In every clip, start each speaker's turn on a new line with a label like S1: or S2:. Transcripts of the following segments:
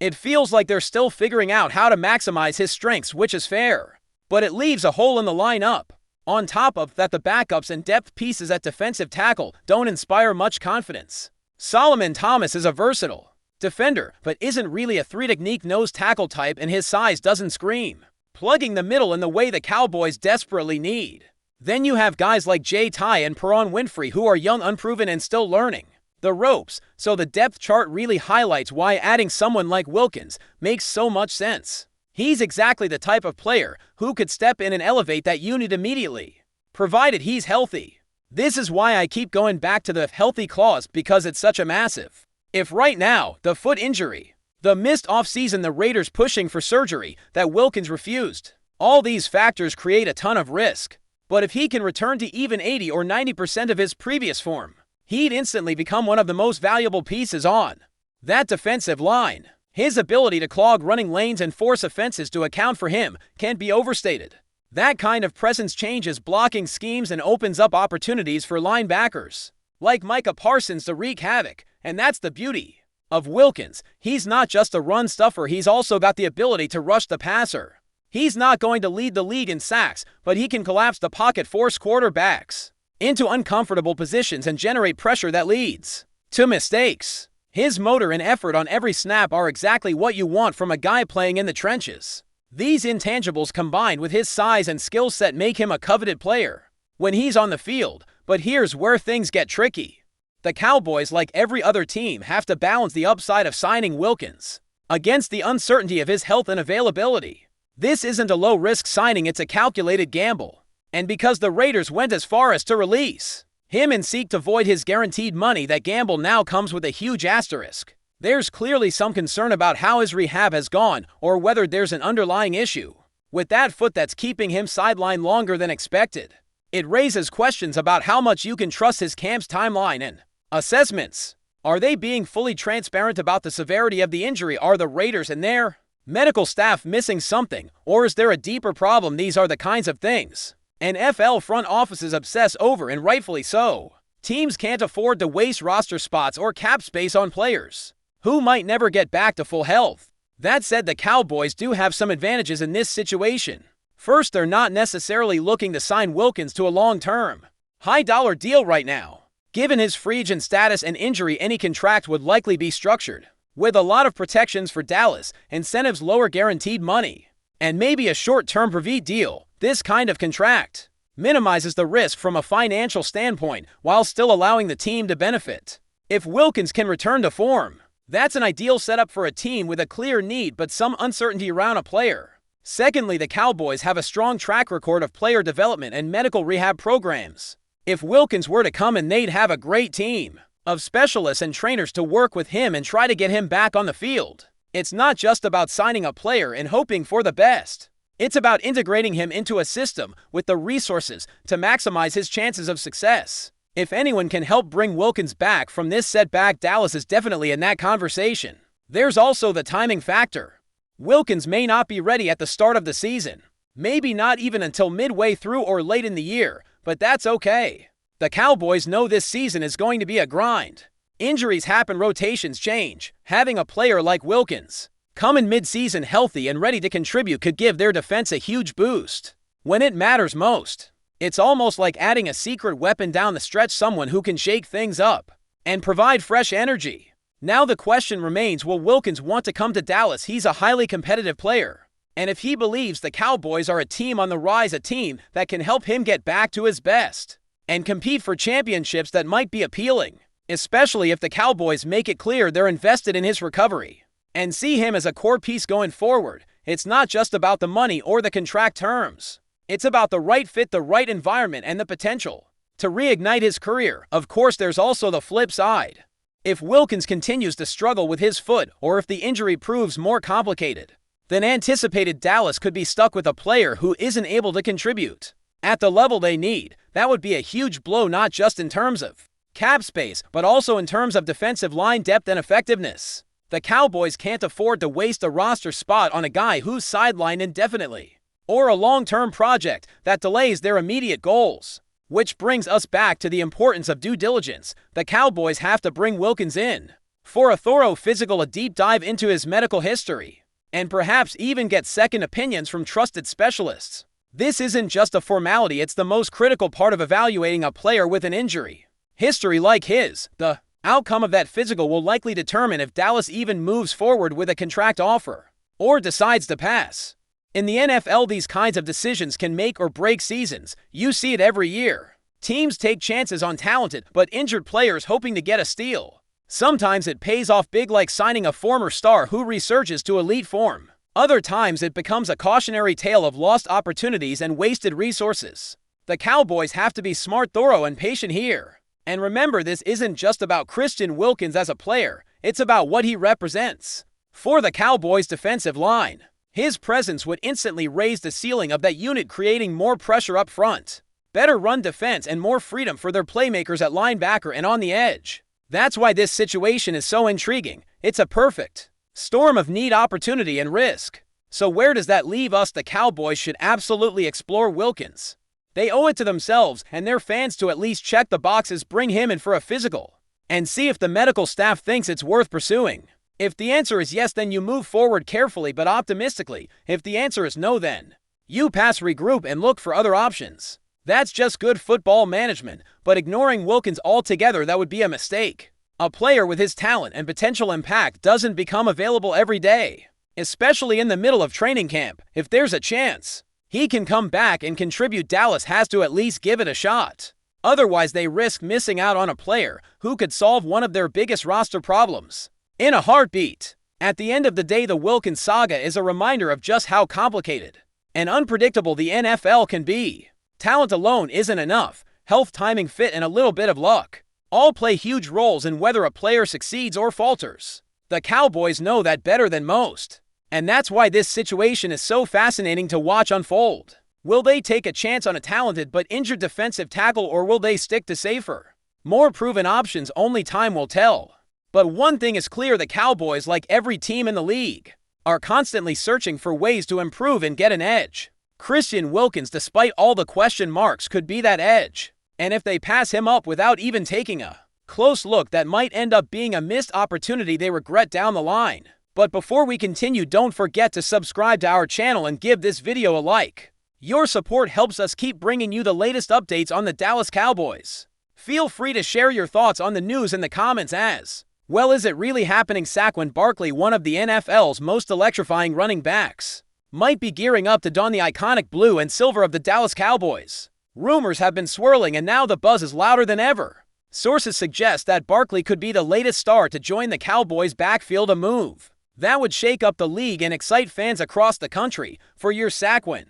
S1: It feels like they're still figuring out how to maximize his strengths, which is fair. But it leaves a hole in the lineup. On top of that, the backups and depth pieces at defensive tackle don't inspire much confidence. Solomon Thomas is a versatile defender, but isn't really a three-technique nose tackle type, and his size doesn't scream plugging the middle in the way the Cowboys desperately need. Then you have guys like Jay Ty and Perron Winfrey, who are young, unproven, and still learning the ropes, so the depth chart really highlights why adding someone like Wilkins makes so much sense. He's exactly the type of player who could step in and elevate that unit immediately, provided he's healthy. This is why I keep going back to the healthy clause, because it's such a massive if right now. The foot injury, the missed offseason, the Raiders pushing for surgery that Wilkins refused. All these factors create a ton of risk. But if he can return to even 80 or 90% of his previous form, he'd instantly become one of the most valuable pieces on that defensive line. His ability to clog running lanes and force offenses to account for him can't be overstated. That kind of presence changes blocking schemes and opens up opportunities for linebackers like Micah Parsons to wreak havoc, and that's the beauty of Wilkins. He's not just a run stuffer, he's also got the ability to rush the passer. He's not going to lead the league in sacks, but he can collapse the pocket, force quarterbacks into uncomfortable positions, and generate pressure that leads to mistakes. His motor and effort on every snap are exactly what you want from a guy playing in the trenches. These intangibles combined with his size and skill set make him a coveted player when he's on the field. But here's where things get tricky. The Cowboys, like every other team, have to balance the upside of signing Wilkins against the uncertainty of his health and availability. This isn't a low-risk signing, it's a calculated gamble. And because the Raiders went as far as to release him and seek to void his guaranteed money, that gamble now comes with a huge asterisk. There's clearly some concern about how his rehab has gone, or whether there's an underlying issue with that foot that's keeping him sidelined longer than expected. It raises questions about how much you can trust his camp's timeline and assessments. Are they being fully transparent about the severity of the injury? Are the Raiders and their medical staff missing something, or is there a deeper problem? These are the kinds of things NFL front offices obsess over, and rightfully so. Teams can't afford to waste roster spots or cap space on players who might never get back to full health. That said, the Cowboys do have some advantages in this situation. First, they're not necessarily looking to sign Wilkins to a long-term, high-dollar deal right now. Given his free agent status and injury, any contract would likely be structured with a lot of protections for Dallas, incentives, lower guaranteed money, and maybe a short-term prove deal. This kind of contract minimizes the risk from a financial standpoint while still allowing the team to benefit. If Wilkins can return to form, that's an ideal setup for a team with a clear need but some uncertainty around a player. Secondly, the Cowboys have a strong track record of player development and medical rehab programs. If Wilkins were to come in, they'd have a great team of specialists and trainers to work with him and try to get him back on the field. It's not just about signing a player and hoping for the best. It's about integrating him into a system with the resources to maximize his chances of success. If anyone can help bring Wilkins back from this setback, Dallas is definitely in that conversation. There's also the timing factor. Wilkins may not be ready at the start of the season, maybe not even until midway through or late in the year, but that's okay. The Cowboys know this season is going to be a grind. Injuries happen, rotations change. Having a player like Wilkins come in mid-season healthy and ready to contribute could give their defense a huge boost when it matters most. It's almost like adding a secret weapon down the stretch, someone who can shake things up and provide fresh energy. Now the question remains, will Wilkins want to come to Dallas? He's a highly competitive player, and if he believes the Cowboys are a team on the rise, a team that can help him get back to his best and compete for championships, that might be appealing, especially if the Cowboys make it clear they're invested in his recovery and see him as a core piece going forward. It's not just about the money or the contract terms. It's about the right fit, the right environment, and the potential to reignite his career. Of course, there's also the flip side. If Wilkins continues to struggle with his foot, or if the injury proves more complicated than anticipated, Dallas could be stuck with a player who isn't able to contribute at the level they need. That would be a huge blow, not just in terms of cap space, but also in terms of defensive line depth and effectiveness. The Cowboys can't afford to waste a roster spot on a guy who's sidelined indefinitely, or a long-term project that delays their immediate goals. Which brings us back to the importance of due diligence. The Cowboys have to bring Wilkins in for a thorough physical, a deep dive into his medical history, and perhaps even get second opinions from trusted specialists. This isn't just a formality, it's the most critical part of evaluating a player with an injury history like his. The outcome of that physical will likely determine if Dallas even moves forward with a contract offer or decides to pass. In the NFL, these kinds of decisions can make or break seasons. You see it every year. Teams take chances on talented but injured players hoping to get a steal. Sometimes it pays off big, like signing a former star who resurges to elite form. Other times it becomes a cautionary tale of lost opportunities and wasted resources. The Cowboys have to be smart, thorough, and patient here. And remember, this isn't just about Christian Wilkins as a player, it's about what he represents for the Cowboys' defensive line. His presence would instantly raise the ceiling of that unit, creating more pressure up front, better run defense, and more freedom for their playmakers at linebacker and on the edge. That's why this situation is so intriguing. It's a perfect storm of need, opportunity, and risk. So where does that leave us? The Cowboys should absolutely explore Wilkins. They owe it to themselves and their fans to at least check the boxes, bring him in for a physical, and see if the medical staff thinks it's worth pursuing. If the answer is yes, then you move forward carefully but optimistically. If the answer is no, then you pass, regroup, and look for other options. That's just good football management, but ignoring Wilkins altogether, that would be a mistake. A player with his talent and potential impact doesn't become available every day, especially in the middle of training camp. If there's a chance he can come back and contribute, Dallas has to at least give it a shot. Otherwise, they risk missing out on a player who could solve one of their biggest roster problems in a heartbeat. At the end of the day, the Wilkins saga is a reminder of just how complicated and unpredictable the NFL can be. Talent alone isn't enough. Health, timing, fit, and a little bit of luck all play huge roles in whether a player succeeds or falters. The Cowboys know that better than most, and that's why this situation is so fascinating to watch unfold. Will they take a chance on a talented but injured defensive tackle, or will they stick to safer, more proven options? Only time will tell. But one thing is clear: the Cowboys, like every team in the league, are constantly searching for ways to improve and get an edge. Christian Wilkins, despite all the question marks, could be that edge. And if they pass him up without even taking a close look, that might end up being a missed opportunity they regret down the line. But before we continue, don't forget to subscribe to our channel and give this video a like. Your support helps us keep bringing you the latest updates on the Dallas Cowboys. Feel free to share your thoughts on the news in the comments as well. Is it really happening? SAQUON: Barkley, one of the NFL's most electrifying running backs, might be gearing up to don the iconic blue and silver of the Dallas Cowboys. Rumors have been swirling, and now the buzz is louder than ever. Sources suggest that Barkley could be the latest star to join the Cowboys' backfield, a move that would shake up the league and excite fans across the country. For years, SAQUON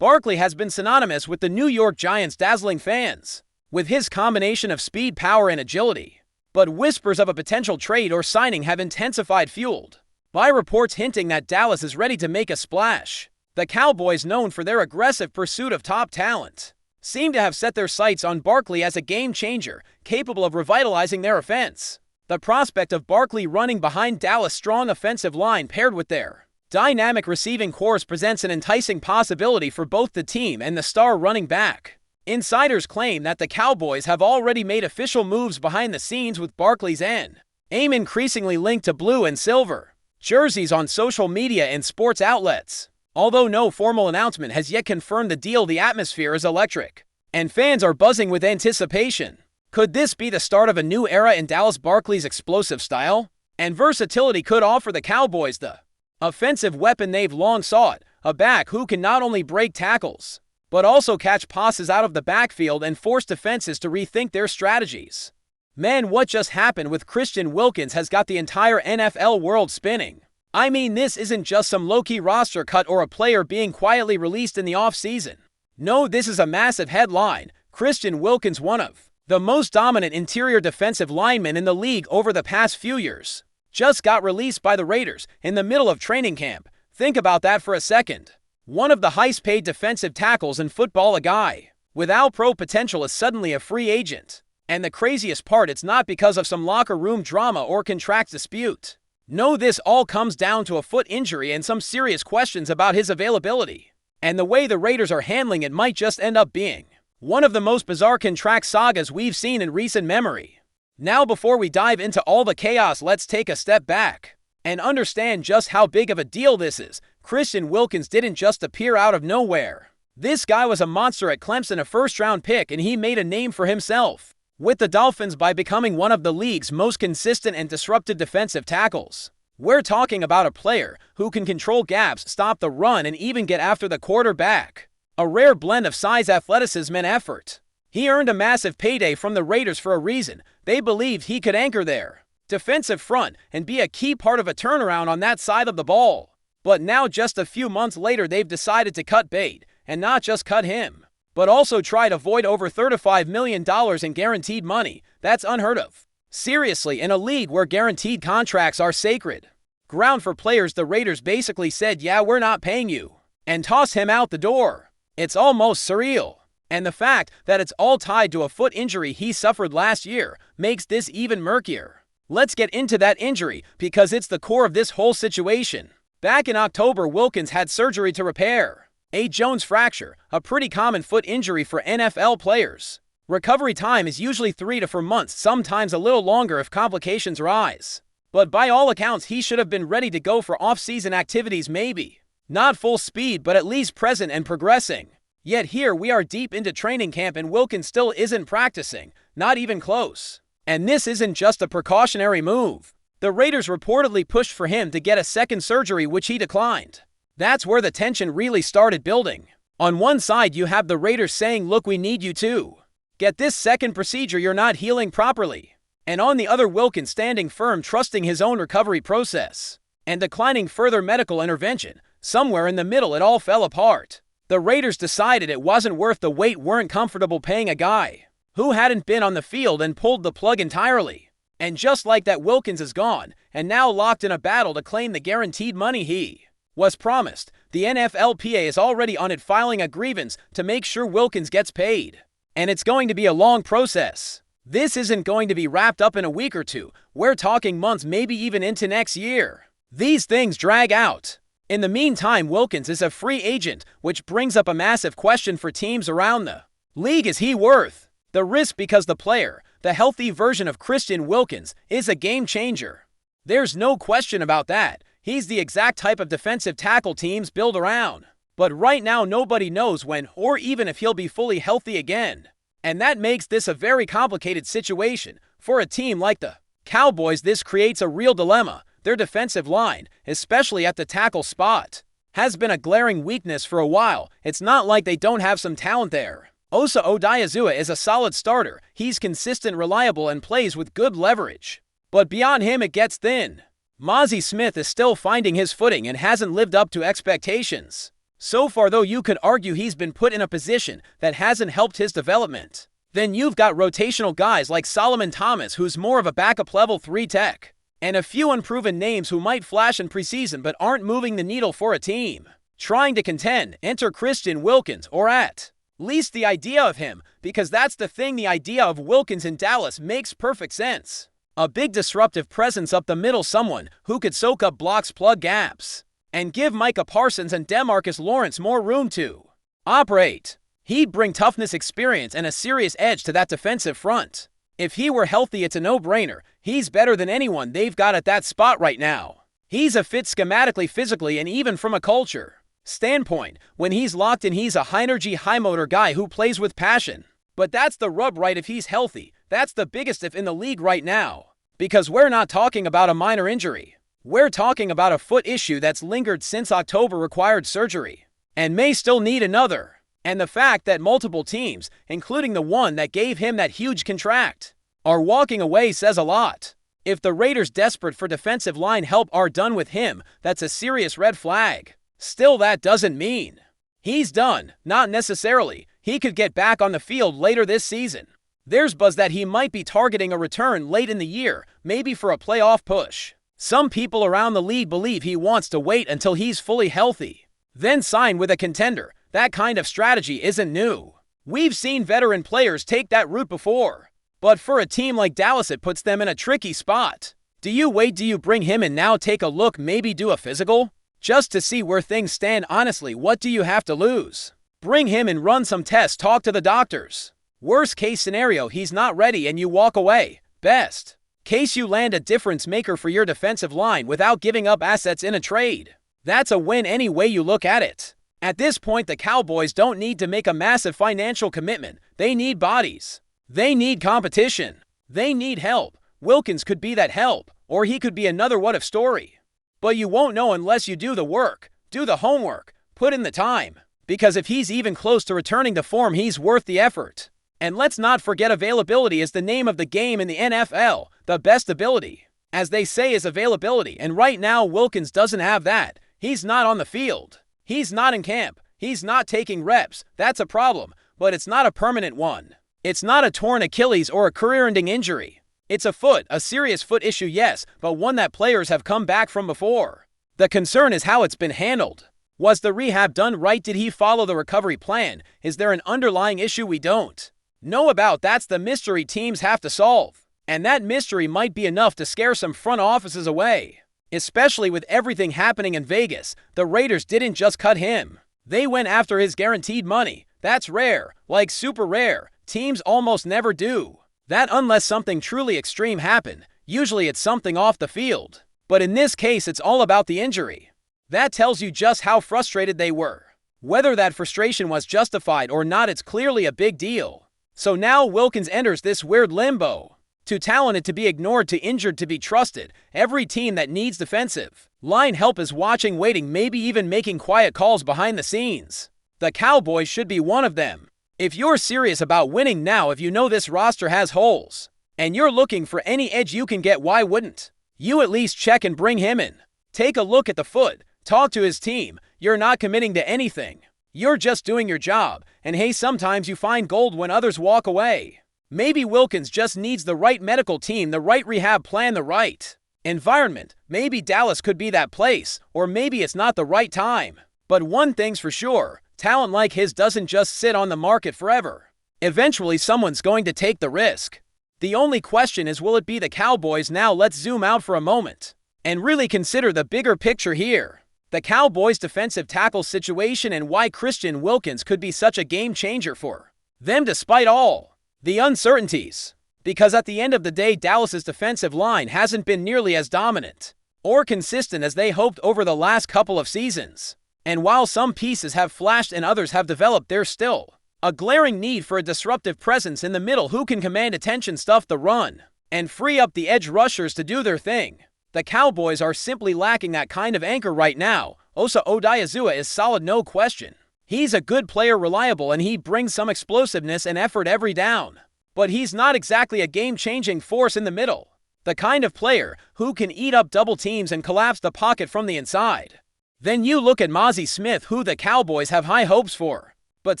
S1: Barkley has been synonymous with the New York Giants, dazzling fans with his combination of speed, power, and agility. But whispers of a potential trade or signing have intensified, fueled by reports hinting that Dallas is ready to make a splash. The Cowboys, known for their aggressive pursuit of top talent, seem to have set their sights on Barkley as a game-changer, capable of revitalizing their offense. The prospect of Barkley running behind Dallas' strong offensive line, paired with their dynamic receiving corps, presents an enticing possibility for both the team and the star running back. Insiders claim that the Cowboys have already made official moves behind the scenes, with Barkley's aim increasingly linked to blue and silver jerseys on social media and sports outlets. Although no formal announcement has yet confirmed the deal, the atmosphere is electric, and fans are buzzing with anticipation. Could this be the start of a new era in Dallas? Barkley's explosive style and versatility could offer the Cowboys the offensive weapon they've long sought, a back who can not only break tackles, but also catch passes out of the backfield and force defenses to rethink their strategies. Man, what just happened with Christian Wilkins has got the entire NFL world spinning. I mean, this isn't just some low-key roster cut or a player being quietly released in the offseason. No, this is a massive headline. Christian Wilkins, one of the most dominant interior defensive linemen in the league over the past few years, just got released by the Raiders in the middle of training camp. Think about that for a second. One of the highest-paid defensive tackles in football, a guy with all-pro potential, is suddenly a free agent. And the craziest part, it's not because of some locker room drama or contract dispute. No, this all comes down to a foot injury and some serious questions about his availability. And the way the Raiders are handling it might just end up being one of the most bizarre contract sagas we've seen in recent memory. Now before we dive into all the chaos, let's take a step back and understand just how big of a deal this is. Christian Wilkins didn't just appear out of nowhere. This guy was a monster at Clemson, a first-round pick, and he made a name for himself with the Dolphins by becoming one of the league's most consistent and disruptive defensive tackles. We're talking about a player who can control gaps, stop the run, and even get after the quarterback. A rare blend of size, athleticism, and effort. He earned a massive payday from the Raiders for a reason. They believed he could anchor their defensive front and be a key part of a turnaround on that side of the ball. But now, just a few months later, they've decided to cut bait, and not just cut him, but also try to void over $35 million in guaranteed money. That's unheard of. Seriously, in a league where guaranteed contracts are sacred ground for players, the Raiders basically said, yeah, we're not paying you, and toss him out the door. It's almost surreal. And the fact that it's all tied to a foot injury he suffered last year makes this even murkier. Let's get into that injury because it's the core of this whole situation. Back in October, Wilkins had surgery to repair a Jones fracture, a pretty common foot injury for NFL players. Recovery time is usually 3 to 4 months, sometimes a little longer if complications arise. But by all accounts, he should have been ready to go for off-season activities, maybe not full speed, but at least present and progressing. Yet here we are deep into training camp and Wilkins still isn't practicing, not even close. And this isn't just a precautionary move. The Raiders reportedly pushed for him to get a second surgery, which he declined. That's where the tension really started building. On one side, you have the Raiders saying, look, we need you to get this second procedure, you're not healing properly. And on the other, Wilkins standing firm, trusting his own recovery process and declining further medical intervention. Somewhere in the middle, it all fell apart. The Raiders decided it wasn't worth the wait, weren't comfortable paying a guy who hadn't been on the field, and pulled the plug entirely. And just like that, Wilkins is gone, and now locked in a battle to claim the guaranteed money he was promised. The NFLPA is already on it, filing a grievance to make sure Wilkins gets paid. And it's going to be a long process. This isn't going to be wrapped up in a week or two. We're talking months, maybe even into next year. These things drag out. In the meantime, Wilkins is a free agent, which brings up a massive question for teams around the league. Is he worth the risk? Because the player, the healthy version of Christian Wilkins, is a game changer. There's no question about that. He's the exact type of defensive tackle teams build around. But right now, nobody knows when or even if he'll be fully healthy again. And that makes this a very complicated situation. For a team like the Cowboys, this creates a real dilemma. Their defensive line, especially at the tackle spot, has been a glaring weakness for a while. It's not like they don't have some talent there. Osa Odiazua is a solid starter. He's consistent, reliable, and plays with good leverage. But beyond him, it gets thin. Mozzie Smith is still finding his footing and hasn't lived up to expectations. So far, though, you could argue he's been put in a position that hasn't helped his development. Then you've got rotational guys like Solomon Thomas, who's more of a backup level 3 tech. And a few unproven names who might flash in preseason but aren't moving the needle for a team trying to contend. Enter Christian Wilkins, or at least the idea of him, because that's the thing, the idea of Wilkins in Dallas makes perfect sense. A big disruptive presence up the middle, someone who could soak up blocks, plug gaps, and give Micah Parsons and DeMarcus Lawrence more room to operate. He'd bring toughness, experience, and a serious edge to that defensive front. If he were healthy, it's a no-brainer. He's better than anyone they've got at that spot right now. He's a fit schematically, physically, and even from a culture standpoint. When he's locked in, he's a high-energy, high-motor guy who plays with passion. But that's the rub, right? If he's healthy, that's the biggest if in the league right now. Because we're not talking about a minor injury. We're talking about a foot issue that's lingered since October, required surgery, and may still need another. And the fact that multiple teams, including the one that gave him that huge contract, are walking away says a lot. If the Raiders, desperate for defensive line help, are done with him, that's a serious red flag. Still, that doesn't mean he's done. Not necessarily. He could get back on the field later this season. There's buzz that he might be targeting a return late in the year, maybe for a playoff push. Some people around the league believe he wants to wait until he's fully healthy, then sign with a contender. That kind of strategy isn't new. We've seen veteran players take that route before. But for a team like Dallas, it puts them in a tricky spot. Do you wait? Do you bring him in now, take a look, maybe do a physical? Just to see where things stand? Honestly, what do you have to lose? Bring him in, run some tests, talk to the doctors. Worst case scenario, he's not ready and you walk away. best case you land a difference maker for your defensive line without giving up assets in a trade. That's a win any way you look at it. At this point, the Cowboys don't need to make a massive financial commitment. They need bodies. They need competition. They need help. Wilkins could be that help, or he could be another what-if story. But you won't know unless you do the work, do the homework, put in the time. Because if he's even close to returning to form, he's worth the effort. And let's not forget, availability is the name of the game in the NFL. The best ability, as they say, is availability. And right now, Wilkins doesn't have that. He's not on the field. He's not in camp. He's not taking reps. That's a problem, but it's not a permanent one. It's not a torn Achilles or a career-ending injury. It's a serious foot issue, yes, but one that players have come back from before. The concern is how it's been handled. Was the rehab done right? Did he follow the recovery plan? Is there an underlying issue we don't know about? That's the mystery teams have to solve. And that mystery might be enough to scare some front offices away. Especially with everything happening in Vegas, the Raiders didn't just cut him. They went after his guaranteed money. That's rare, like super rare. Teams almost never do that unless something truly extreme happened. Usually it's something off the field. But in this case, it's all about the injury. That tells you just how frustrated they were. Whether that frustration was justified or not, it's clearly a big deal. So now Wilkins enters this weird limbo. Too talented to be ignored, too injured to be trusted. Every team that needs defensive line help is watching, waiting, maybe even making quiet calls behind the scenes. The Cowboys should be one of them. If you're serious about winning now, if you know this roster has holes, and you're looking for any edge you can get, why wouldn't you at least check and bring him in? Take a look at the foot. Talk to his team. You're not committing to anything. You're just doing your job. And hey, sometimes you find gold when others walk away. Maybe Wilkins just needs the right medical team, the right rehab plan, the right environment. Maybe Dallas could be that place, or maybe it's not the right time. But one thing's for sure, talent like his doesn't just sit on the market forever. Eventually, someone's going to take the risk. The only question is, will it be the Cowboys? Now let's zoom out for a moment and really consider the bigger picture here. The Cowboys' defensive tackle situation and why Christian Wilkins could be such a game changer for them despite all the uncertainties. Because at the end of the day, Dallas's defensive line hasn't been nearly as dominant or consistent as they hoped over the last couple of seasons. And while some pieces have flashed and others have developed, there's still a glaring need for a disruptive presence in the middle who can command attention, stuff the run, and free up the edge rushers to do their thing. The Cowboys are simply lacking that kind of anchor right now. Osa Odighizuwa is solid, no question. He's a good player, reliable, and he brings some explosiveness and effort every down. But he's not exactly a game-changing force in the middle. The kind of player who can eat up double teams and collapse the pocket from the inside. Then you look at Mazi Smith, who the Cowboys have high hopes for. But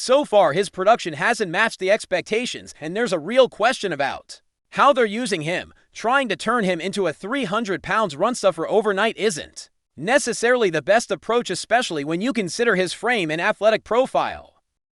S1: so far, his production hasn't matched the expectations, and there's a real question about how they're using him. Trying to turn him into a 300-pound run stuffer overnight isn't necessarily the best approach, especially when you consider his frame and athletic profile.